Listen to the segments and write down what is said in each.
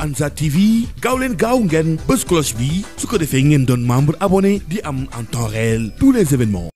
Ansar TV gaaw leen gaaw ngeen bës cloche bi su ko defee ngeen doon membre abonné di am en temps réel tous les événements.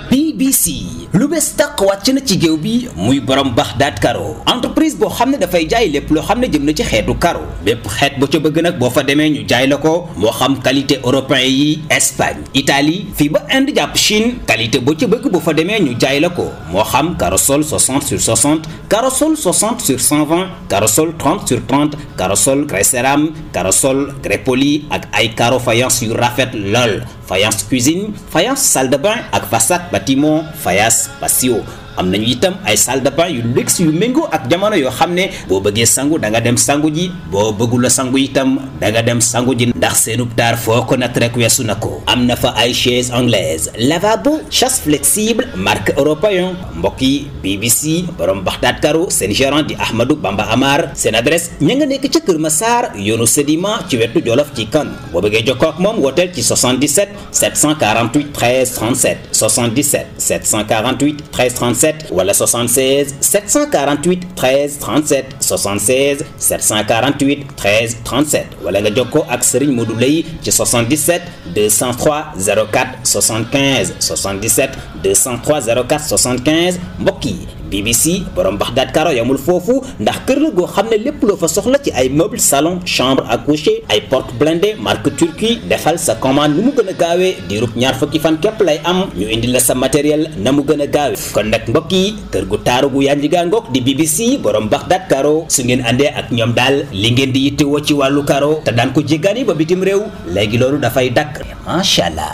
BBC lu bees tàq wàcc na ci géew bi muy borom Baxdaat Karo entreprise boo xam ne dafay jaay lépp loo xam ne jëm na ci xeetu karo bépp xeet boo ca bëgg nag boo fa demee ñu jaay la ko moo xam qualité européen yi Espagne Italie fii ba Inde jàpp Chine qualité boo ca bëgg boo fa demee ñu jaay la ko moo xam caro-sol 60 sur 60 caro-sol 60 sur 120 caro-sol 30 sur 30 caro-sol grès cérame caro-sol grès poli ak ay caro faïence yu rafet lool faïence cuisine faïence salle de bain ak façade bâtiment faïence patio am nañu itam ay salle de bain yu luxe yu méngoo ak jamono yoo xam ne boo bëggee sangu da nga dem sangu ji boo bëggul a sangu itam da nga dem sangu ji ndax seenub taar foo ko nat rek weesu na ko am na fa ay chaise anglaise lavabo chasse flexible marque européen mbokk yi BBC borom Baxdaat Karo seen gérant di Ahmadou Bamba Amar seen adresse ña nga nekk ca Kër Massar yoonu Sédiment ci wetu Jolof ci kan boo bëggee jokkoo ak moom wooteel ci 77 748 13 37 77 748 13 37 wala 76 748 13 37 76 748 13 37 wala nga jokkoo ak Serigne Modou Lay ci 77 203 04 75 77 203 04 75 mbokk yi BBC borom Baxdaat Karo yamul foofu ndax kër la goo xam ne lépp loo fa soxla ci ay meuble salon chambre à coucher ay porte blindée marque turquie defal sa commande nu mu gën a gaawee diirub ñaar fukki fan képp lay am ñu indi la sa matériel na mu gën a gaawee kon nag mbokk yi kër gu taaru gu yanji gaa ngoog di BBC borom Baxdaat Karo su ngeen àndee ak ñoom daal li ngeen di yittewoo ci wàllu karo te daan ko jéggaani ba bitim réew léegi loolu dafay dakk macha allah.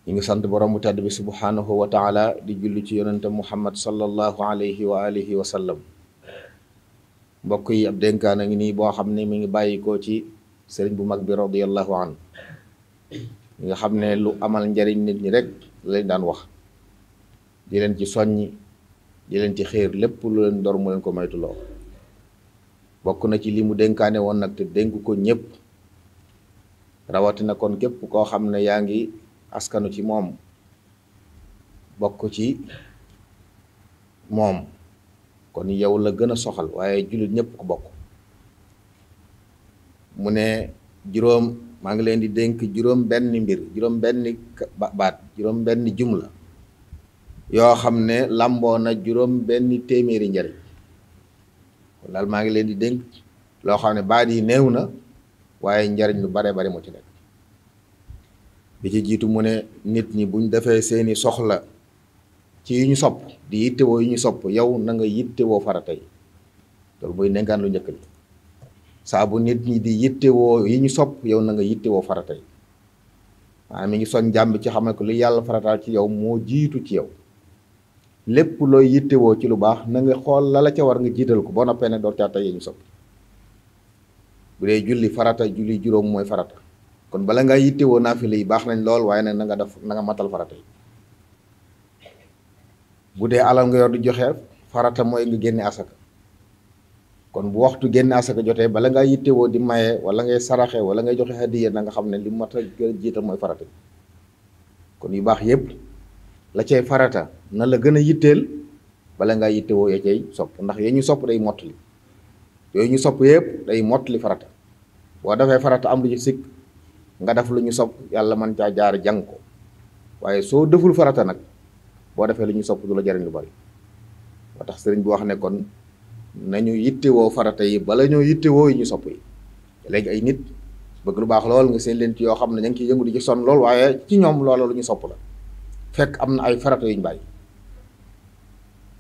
ñu ngi sant borom bu tedd bi subhanahu wa taala di julli ci yonente muhammad sallallahu alayhi wa alihi wa sallam mbokk yi ab dénkaan a ngi nii boo xam ne mi ngi bàyyikoo ci sëriñ bu mag bi radiallahu an ñi nga xam ne lu amal njariñ nit ñi rek lañ daan wax di leen ci soññi di leen ci xiir lépp lu leen dor mu leen ko moytuloo bokk na ci li mu dénkaane woon nag te dénk ko ñëpp rawatina kon képp koo xam ne yaa ngi askanu ci moom bokk ci moom kon yow la gën a soxal waaye jullit ñëpp ko bokk mu ne maa ngi leen di dénk juróom benn mbir juróom benn baat juróom benn jumla yoo xam ne lamboo na juróom benn téeméeri njariñ kon daal maa ngi leen di dénk loo xam ne baat yi néew na waaye njariñ lu bare bari moo ci nekk bi ci jiitu mu ne nit ñi buñ defee seeni soxla ci yu ñu sopp di yittewoo yu ñu sopp yow na nga yittewoo farata yi loolu mooy nenkaan lu njëkk li saa bu nit ñi di yittewoo yi ñu sopp yow na nga yittewoo farata yi waaye mi ngi soñ jàmb ci xamal ko li yàlla farataal ci yow moo jiitu ci yow lépp looy yittewoo ci lu baax na nga xool la ca war nga jiital ko boo noppee ne door caa tey yi ñu sopp bu dee julli farata julli juróom mooy farata kon bala nga yittewoo naafila yi baax nañ lool waaye nag na nga matal farata yi bu dee alal nga yor di joxe farata mooy nga génne asaka kon bu waxtu génne asaka jotee bala nga yittewoo di maye wala ngay saraxe wala ngay joxe hadiya na nga xam ne li mat a gën a jiital mooy farata yi kon yu baax yépp la cay farata na la gën a yitteel bala ngaa yittewoo ya cay sopp ndax yooyu ñu sopp day mottali yooyu ñu sopp yépp day mottali farata boo defee farata am lu ci sikk nga def lu ñu sopp yàlla mën caa jaar jàng ko waaye soo deful farata nag boo defee lu ñu sopp du la jariñ lu bari moo tax sëriñ bi wax ne kon nañu yittewoo farata yi bala ñoo yittewoo yi ñu sopp yi léegi ay nit bëgg lu baax lool nga seen leen ci yoo xam ne ña ngi ciy yëngu di ci sonn lool waaye ci ñoom loola lu ñu sopp la fekk am na ay farata yu ñu bàyyi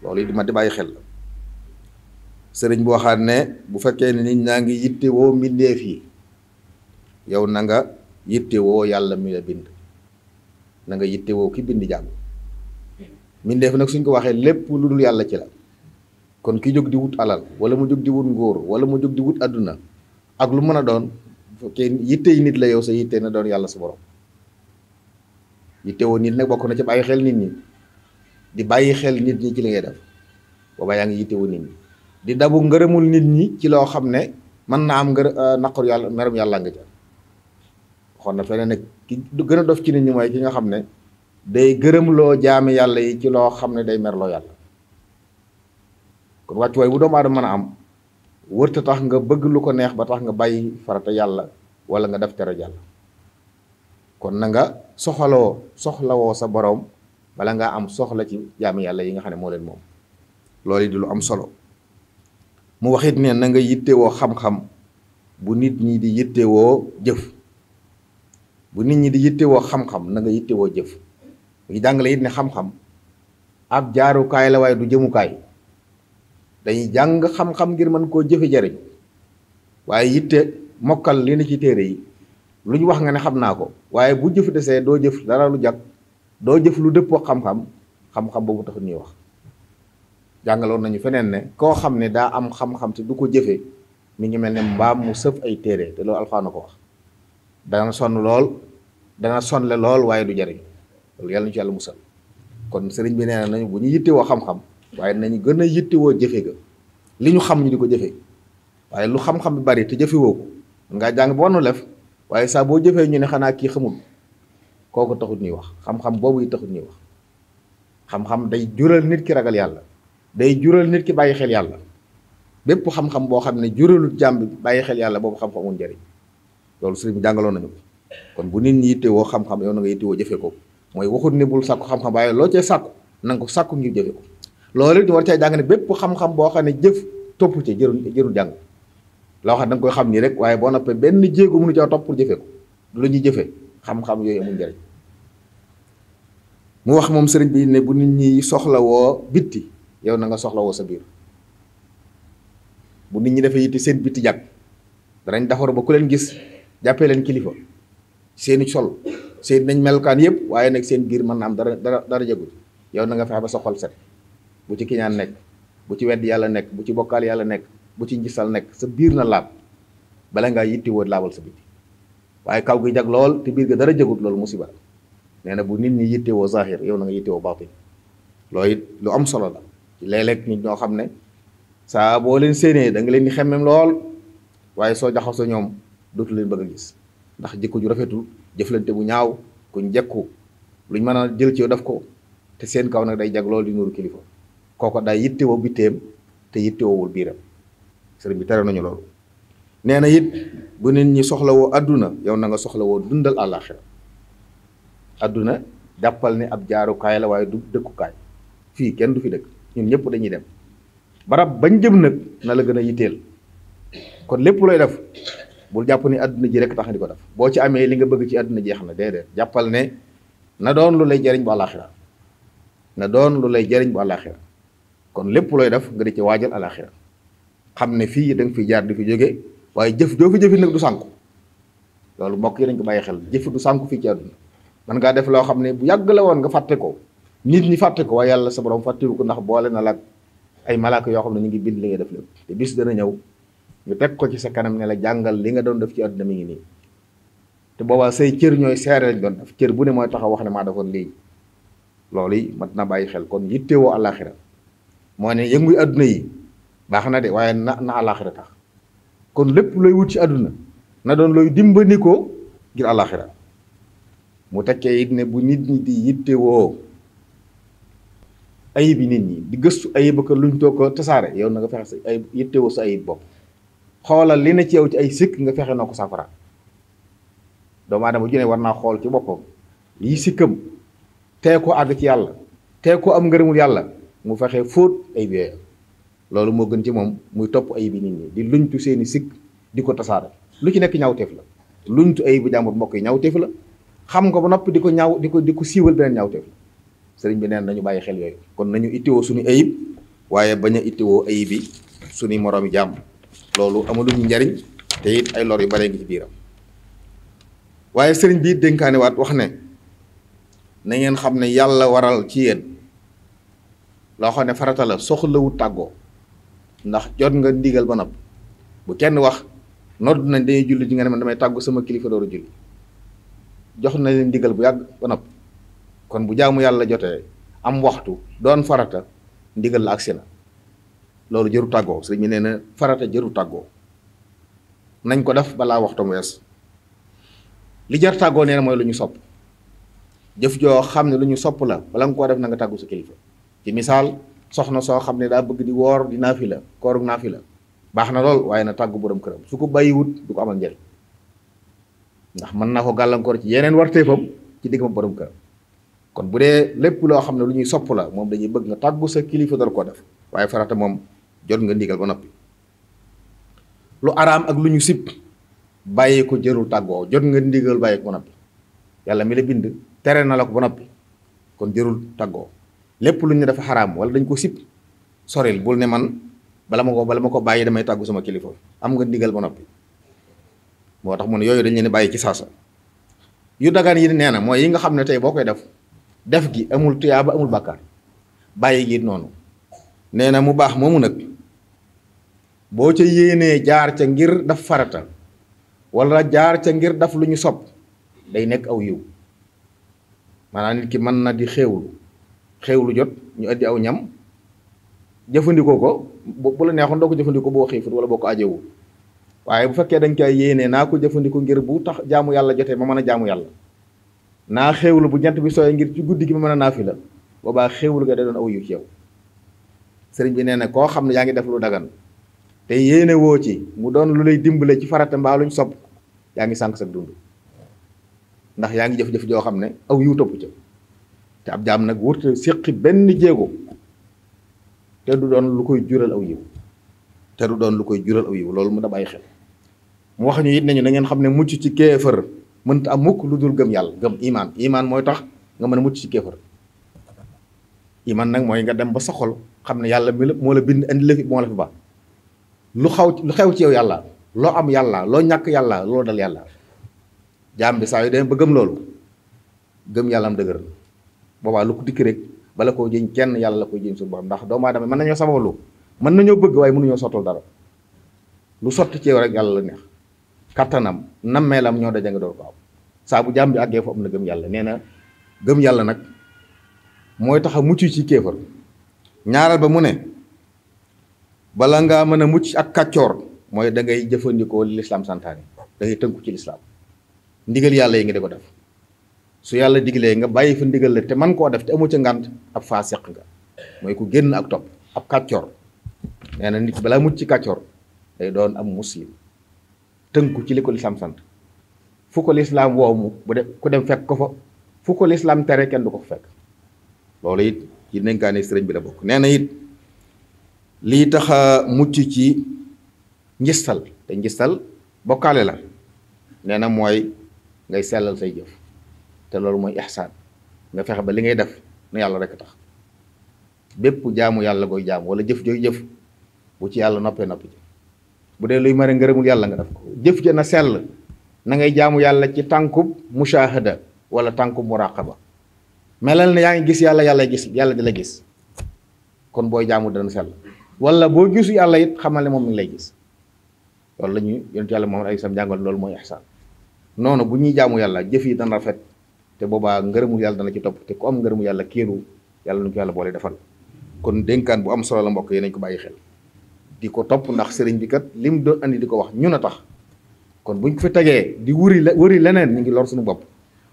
loolu yi di ma di bàyyi xel la sëriñ bi waxaat ne bu fekkee ne nit ñaa ngi yittewoo mbindeef yi yow na nga yittewoo yàlla mi la bind na nga yittewoo ki bind jàmm mbindeef nag suñ ko waxee lépp lu dul yàlla ci la kon ki jóg di wut alal wala mu jóg di wut ngóor wala mu jóg di wut àdduna ak lu mën a doon fekkee yitte yi nit la yow sa yitte na doon yàlla sa borom yittewoo nit nag bokk na ci bàyyi xel nit ñi di bàyyi xel nit ñi ci li ngay def booba yaa ngi yittewoo nit ñi di dabu ngërëmul nit ñi ci loo xam ne mën naa am naqar yàlla merum yàlla nga ca waxoon na feneen nag ki gën a dof ci nit ñi mooy ki nga xam ne day gërëmloo jaami yàlla yi ci loo xam ne day merloo yàlla. kon wàccuwaay bu doomu aadama mën a am wërta tax nga bëgg lu ko neex ba tax nga bàyyi farata yàlla wala nga def tere yàlla. kon na nga soxlawoo sa borom bala ngaa am soxla ci jaami yàlla yi nga xam ne moo leen moom loolu di lu am solo. mu waxit ne na nga yittewoo xam-xam bu nit ñi di yittewoo jëf bu nit ñi di yittewoo xam-xam na nga yittewoo jëf. ngi jàngale it ne xam-xam ab jaarukaay la waaye du jëmukaay dañuy jàng xam-xam ngir mën koo jëfe jariñ waaye yitte mokkal li na ci téere yi lu ñu wax nga ne xam naa ko waaye bu jëf desee doo jëf dara lu jag doo jëf lu dëppoo xam-xam boobu taxul ñuy wax. jàngaloon nañu feneen ne koo xam ne daa am xam-xam te du ko jëfe mi ngi mel ne mbaam mu sëf ay téere te loolu Alxuraan ko wax dana sonle lool waaye du jariñ loolu yàlla ñu ci yàlla musal. kon sëriñ bi nee na nañu bu ñu yittewoo xam-xam waaye nañu gën a yittewoo jëfe ga li ñu xam ñu di ko jëfe waaye lu xam-xam bi bari te jëfewoo ko ngaa jàng ba wanu lef waaye saa boo jëfee ñu ne xanaa kii xamul kooku taxut ñuy wax xam-xam boobu yi taxut ñuy wax. xam-xam day jural nit ki ragal yàlla day jural nit ki bàyyi xel yàlla bépp xam-xam boo xam ne juralut jàmm bi bàyyi xel yàlla boobu xam-xam amul njëriñ loolu sëriñ bi jàngaloon nañu ko. kon bu nit ñi yittewoo xam-xam yow na nga yittewoo jëfe ko mooy waxut ne bul sàkku xam-xam waaye loo cee sàkku na nga ko sàkku ngir jëfe ko. loolu it ñu war cee jàng ne bépp xam-xam boo xam ne jëf topp ci jërul jàng loo xam ne da nga koy xam nii rek waaye boo noppee benn jéego mënu caa topp pour jëfe ko lu ñuy jëfe xam-xam yooyu amul njëriñ. mu wax moom sëriñ bi ne bu nit ñi soxlawoo bitti yow na nga soxlawoo sa biir bu nit ñi dafa yitti seen bitti jàkk danañ defar ba ku leen gis jàppee leen kilifa seeni sol seen nañ melukaan yëpp waaye nag seen biir mën na am dara jagul yow na nga fexe ba sa xol set bu ci kiñaan nekk bu ci wedd yàlla nekk bu ci bokkaal yàlla nekk bu ci ngisal nekk sa biir na laab bala ngaa yittewoo laabal sa bitti waaye kaw gi jag lool te biir ga dara jagut loolu musiba nee na bu nit ñi yittewoo zahir yow na nga yittewoo baatin loolu it lu am solo la léeg-léeg nit ñoo xam ne saa boo leen séenee da nga leen di xemmem lool waaye soo jaxasoo ñoom dootu leen bëgg a gis ndax jikko ju rafetul jëflante bu ñaaw kuñ jekku luñ mën a jël ci yow def ko te seen kaw nag day jag lool di nuuru kilifa kooko day yittewoo bitteem te yittewoowul biiram sëriñ bi tere nañu loolu. nee na it bu nit ñi soxlawoo adduna yow na nga soxlawoo dundal àllaaxira adduna jàppal ne ab jaarukaay la waaye du dëkkukaay fii kenn du fi dëkk ñun ñëpp dañuy dem barab bañ jëm nag na la gën a yitteel kon lépp looy def bul jàpp ni adduna ji rek tax di ko def boo ci amee li nga bëgg ci adduna jeex na déedéet jàppal ne na doon lu lay jariñ bu àllaaxira na doon lu lay jariñ bu àllaaxira kon lépp looy def nga di ci waajal àllaaxira xam ne fii da nga fi jaar di fi jóge waaye jëf joo fi jëfi nag du sànku loolu mbokk yi dañ ko bàyyi xel jëf du sànku fii ci àdduna man ngaa def loo xam ne bu yàgg la woon nga fàtte ko nit ñi fàtte ko waaye yàlla sa borom fàttewu ko ndax boole na la ay malaaka yoo xam ne ñu ngi bind li nga def lépp te bis dana ñëw ñu teg ko ci sa kanam ne la jàngal li nga doon def ci àdduna mi ngi nii te boobaa say cër ñooy seere lañ doon def cër bu ne mooy taxaw wax ne maa defoon lii loolu yi mat na bàyyi xel kon yittewoo àllaaxira moo ne yënguy àdduna yi baax na de waaye na àllaaxira tax kon lépp looy wut ci àdduna na doon looy dimbandikoo ngir àllaaxira mu tekkee it ne bu nit ñi di yittewoo ayib yi nit ñi di gëstu ayib ak luñ toog ko tasaare yow na nga fexe sa ayib yittewoo sa ayib bopp xoolal li na ci yow ci ay sikk nga fexe noo ko safara doomu aadama ju ne war naa xool ci boppam yi sikkam tee ko àgg ci yàlla tee ko am ngërëmul yàlla mu fexe fóot ayib yooyu loolu moo gën ci moom muy topp ayib yi nit ñi di luñtu seeni sikk di ko tasaare lu ci nekk ñaawteef la luñtu ayib bu jàmbur mbokk yi ñaawteef la xam nga ba noppi di ko ñaaw di ko siiwal beneen ñaawteef la sëriñ bi neen nañu bàyyi xel yooyu kon nañu ittewoo suñu ayib waaye bañ a ittewoo ayib yi suñuy moroomi jàmm loolu amaluñu njariñ te it ay lor yu bare ngi ci biiram waaye sëriñ bi dénkaane waat wax ne na ngeen xam ne yàlla waral ci yéen loo xam ne farata la soxlawut tàggoo ndax jot nga ndigal ba nopp bu kenn wax nodd nañ dañuy julli ji nga ne man damay tàggu sama kilifa door a julli jox na leen ndigal bu yàgg ba nopp kon bu jaamu yàlla jotee am waxtu doon farata ndigal la agsi na loolu jëru tàggoo sëriñ bi nee na farata jëru tàggoo nañ ko def balaa waxtam wees. li jar tàggoo nee na mooy lu ñu sopp jëf joo xam ne lu ñu sopp la bala nga koo def na nga tàggu sa kilifa. ci misaal soxna soo xam ne daa bëgg di woor di naafila koorug naafila baax na lool waaye na tàggu borom këram su ko bàyyiwut du ko amal njëriñ ndax mën naa ko gàllankoor ci yeneen warteefam ci digg ma borom këram. kon bu dee lépp loo xam ne lu ñuy sopp la moom dañuy bëgg nga tàggu sa kilifa door koo def waaye farata moom jot nga ndigal ba noppi. lu araam ak lu ñu sib bàyyi ko jërul tàggoo jot nga ndigal bàyyi ko ba noppi yàlla mi la bind tere na la ko ba noppi kon jërul tàggoo. lépp lu ñu dafa xaraam wala dañ ko sib soril bul ne man bala ma ko bàyyi damay tàggu sama kilifa am nga ndigal ba noppi. moo tax mu ne yooyu dañ leen bàyyi ci saasa. yu dagaan yi nee na mooy yi nga xam ne tey boo koy def gi amul tuyaaba amul bàkkaar bàyyi gi noonu. nee na mu baax moomu nag boo ca yéenee jaar ca ngir daf farata wala jaar ca ngir daf lu ñu sopp day nekk aw yiw maanaam nit ki mën na di xéewlu jot ñu indi aw ñam jëfandikoo ko bu la neexoon doo ko jëfandikoo boo xiifut wala boo ko ajewul waaye bu fekkee dañ koy yéenee naa ko jëfandikoo ngir bu tax jaamu yàlla jotee ma mën a jaamu yàlla naa xéewlu bu jant bi sooyee ngir ci guddi gi ma mën a naafila boobaa xéewlu ga day doon aw yiw ci yow. sëriñ bi nee na koo xam ne yaa ngi def lu dagan te yéene woo ci mu doon lu lay dimbale ci farata mbaa luñ sopp yaa ngi sànq sa dund ndax yaa ngi jëf-jëf joo xam ne aw yiw topp ca te ab jaam nag wurte séqi benn jéego te du doon lu koy jural aw yiw loolu mu da bàyyi xel. mu wax ñu it nañu na ngeen xam ne mucc ci kéefër mënta am mukk lu dul gëm yàlla gëm imaan mooy tax nga mën a mucc ci kéefër. iman nag mooy nga dem ba sa xol xam ne yàlla moo la bind indi la fi moo la fi ba lu xew ci yow yàlla loo am yàlla loo ñàkk yàlla loo dal yàlla. jaam bi saa yu dem ba gëm loolu gëm yàlla am dëgër boobaa lu ko dikk rek bala koo jëñ kenn yàlla la koy jëñ suñu borom ndax doomu aadama mën nañoo sababu mën nañoo bëgg waaye mënuñoo sottal dara lu sotti ci yow rek yàlla la neex kattanam nammeelam ñoo daja nga door ko am saa bu jaam bi àggee foofu am na gëm yàlla. nee na gëm yàlla nag mooy tax a mucc ci kéefër. ñaareel ba mu ne bala ngaa mën a mucc ak kàccoor mooy da ngay jëfandikoo li lislaam santaane da ngay tënku ci lislaam ndigal yàlla yi nga di ko def su yàlla diglee nga bàyyi fa ndigal la te man koo def te amu ca ngànt ab faasiq nga mooy ku génn ak topp ab kàccoor. nee na nit balaa mucc ci kàccoor day doon am muslim tënku ci li ko lislaam sant fu ko lislaam woo mu bu de ku dem fekk ko fa fu ko lislaam tere kenn du ko fa fekk. loolu it ci dénkaane sëriñ bi la bokk. nee na it lii tax a mucc ci njistal te njistal bokkaale la nee na mooy ngay sellal say jëf te loolu mooy ihsaan nga fexe ba li ngay def na yàlla rek tax bépp jaamu yàlla gooy jaamu wala jëf jooy jëf bu ci yàlla noppi ci bu dee luy mare ngërëmul yàlla nga def ko jëf ja na sell na ngay jaamu yàlla ci tànkub mushahada wala tànkub muraqaba melal na yaa ngi gis yàlla di la gis kon booy jaamu dana sell wala boo gisu yàlla it xamal ne moom mi ngi lay gis loolu la ñuy yonent yàlla Muhammad alayhi salaam jàngal loolu mooy ihsaan. noonu bu ñuy jaamu yàlla jëf yi dana rafet te boobaa ngërëmul yàlla dana ci topp te ku am ngërëmul yàlla kéeru yàlla nu ko yàlla boole defal. kon dénkaan bu am solo la mbokk yi nañ ko bàyyi xel di ko topp ndax sëriñ bi kat lim doon andi di ko wax ñun a tax kon buñ ko fi tegee di wuri leneen ñu ngi lor suñu bopp.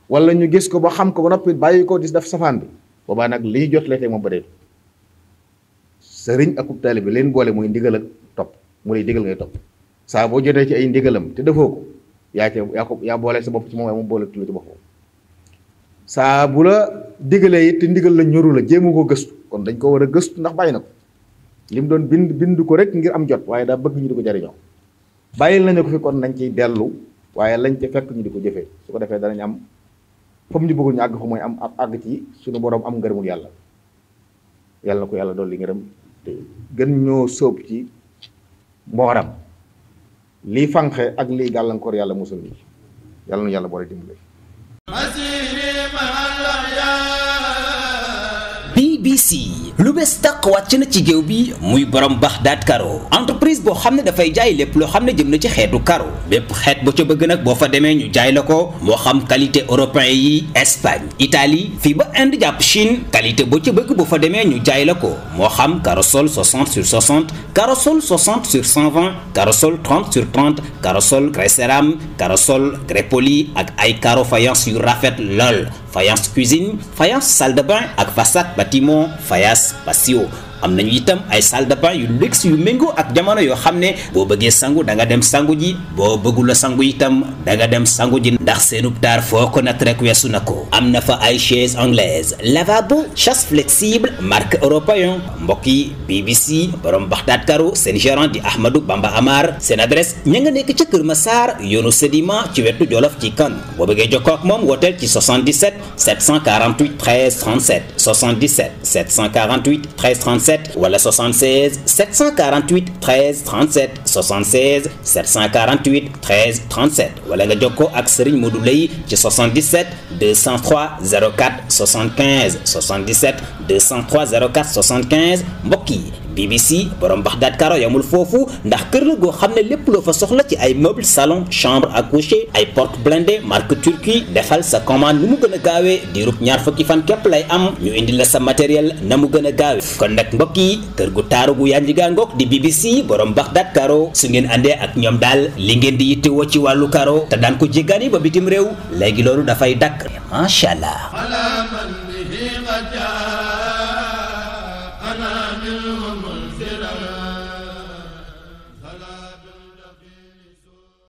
wala ñu gis ko ba xam ko ba noppi bàyyi ko di def safaan bi boobaa nag liy jot lee teg moom ba dee sëriñ akub taalibe bi leen boole muy ndigal ak topp mu lay digal ngay topp saa boo jotee ci ay ndigalam te defoo ko yaa boole sa bopp ci moom waaye moom boole tu ci boppam saa bu la digalee it te ndigal la ñoru la jéemu ko gëstu kon dañ ko war a gëstu ndax bàyyi na ko li mu doon bind ko rek ngir am jot waaye daa bëgg ñu di ko jariñoo bàyyil nañu ko fi kon nañ ciy dellu waaye lañ ca fekk ñu di ko jëfee su ko defee danañ am foofu ñu bëggul ñu àgg fa mooy am àgg ci suñu borom am ngërëmul yàlla na ko yàlla doon li ngërëm te gën ñoo sóob ci mbooram lii fànqe ak lii gàllankoor yàlla musul ni yàlla nu yàlla boole dimbali. BBC lu bees tàq wàcc na ci géew bi muy borom Baxdaat Karo entreprise boo xam ne dafay jaay lépp loo xam ne jëm na ci xeetu karo bépp xeet boo ca bëgg nag boo fa demee ñu jaay la ko moo xam qualité européen yi Espagne Italie fii ba Inde jàpp Chine qualité boo ca bëgg boo fa demee ñu jaay la ko moo xam Carosol 60 sur 60 Carosol 60 sur 120 Carosol 30 sur 30 Carosol grès cérame Carosol grès poli ak ay caro faïence yu rafet lool faïence cuisine faïence salle de bain ak façade bâtiment faïence patio am nañu itam ay salle de bain yu luxe yu méngoo ak jamono yoo xam ne boo bëggee sangu da nga dem sangu ji boo bëggul a sangu itam da nga dem sangu ji ndax seenub taar foo ko nat rek weesu na ko am na fa ay chaise anglaise lavabo chasse flexible marque européen mbokk yi BBC borom Baxdaat Karo seen gérant di Ahmadou Bamba Amar seen adresse ña nga nekk ca Kër Massar yoonu Sédiment ci wetu Jolof ci kan boo bëggee jokkoo ak moom wooteel ci 77 748 13 37 77 748 13 37 wala 76 748 13 37 76 748 13 37 wala nga jokkoo ak Serigne Modou Lay ci 77 203 04 75 77 203 04 75 mbokk yi BBC borom Baxdaat Karo yamul foofu ndax kër la goo xam ne lépp loo fa soxla ci ay meuble salon chambre à coucher ay porte blindée marque turquie defal sa commande nu mu gën a gaawee diirub ñaar fukki fan képp lay am ñu indi la sa matériel na mu gën a gaawee kon nag mbokk yi kër gu taaru gu yanjigaa ngoog di BBC borom Baxdaat Karo su ngeen àndee ak ñoom daal li ngeen di yittewoo ci wàllu karo te daan ko jéggaani ba bitim réew léegi loolu dafay dakk macha allah.